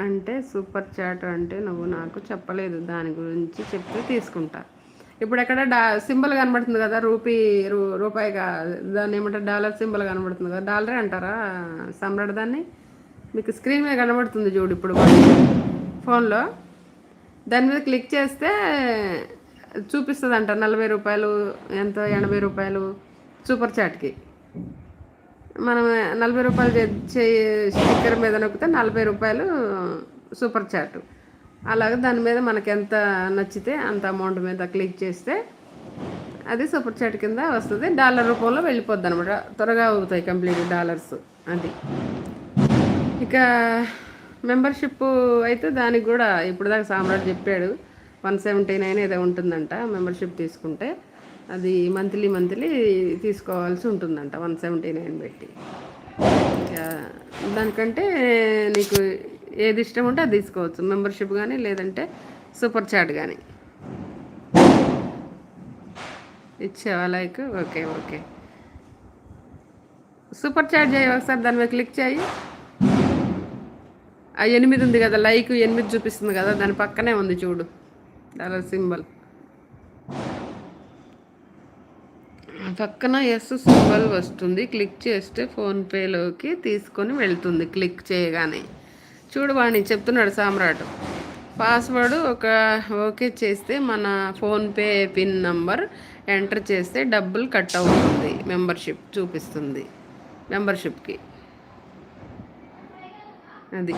అంటే super chat అంటే నువ్వు నాకు చెప్పలేదు, దాని గురించి చెప్తే తీసుకుంటా. ఇప్పుడు ఎక్కడ సింబల్ కనబడుతుంది కదా, రూపాయిగా దాన్ని ఏమంటారు, డాలర్ సింబల్ కనబడుతుంది కదా, డాలరే అంటారా సమ్రాట్ దాన్ని? మీకు స్క్రీన్ మీద కనబడుతుంది చూడు ఇప్పుడు ఫోన్లో, దాని మీద క్లిక్ చేస్తే చూపిస్తుంది అంట 40 రూపాయలు, ఎంత 80 రూపాయలు సూపర్ చాట్కి. మనం 40 రూపాయలు స్టిక్కర్ మీద నొక్కితే 40 రూపాయలు సూపర్ చాట్. అలాగే దాని మీద మనకి ఎంత నచ్చితే అంత అమౌంట్ మీద క్లిక్ చేస్తే అది సూపర్ చాట్ కింద వస్తుంది, డాలర్ రూపంలో వెళ్ళిపోద్ది అనమాట. త్వరగా అవుతాయి కంప్లీట్ డాలర్స్. అది ఇక మెంబర్షిప్ అయితే దానికి కూడా ఇప్పుడు దాకా సామ్రాట్ చెప్పాడు 179 ఏదో ఉంటుందంట మెంబర్షిప్ తీసుకుంటే. అది మంత్లీ తీసుకోవాల్సి ఉంటుందంట 179 పెట్టి. దానికంటే నీకు ఏది ఇష్టం ఉంటే అది తీసుకోవచ్చు, మెంబర్షిప్ కానీ లేదంటే సూపర్ చాట్ కానీ. ఇచ్చావా లైక్? ఓకే. సూపర్ చాట్ చేయి ఒకసారి, దాని మీద క్లిక్ చేయి. ఆ 8 ఉంది కదా, లైక్ 8 చూపిస్తుంది కదా, దాని పక్కనే ఉంది చూడు డాలర్ సింబల్, పక్కన ఎస్ సింబల్ వస్తుంది. క్లిక్ చేస్తే ఫోన్పేలోకి తీసుకొని వెళ్తుంది క్లిక్ చేయగానే. చూడు వాణి చెప్తున్నాడు సామ్రాట్. పాస్వర్డ్ ఓకే చేస్తే మన ఫోన్పే పిన్ నంబర్ ఎంటర్ చేస్తే డబ్బులు కట్ అవుతుంది, మెంబర్షిప్ చూపిస్తుంది మెంబర్షిప్కి. అది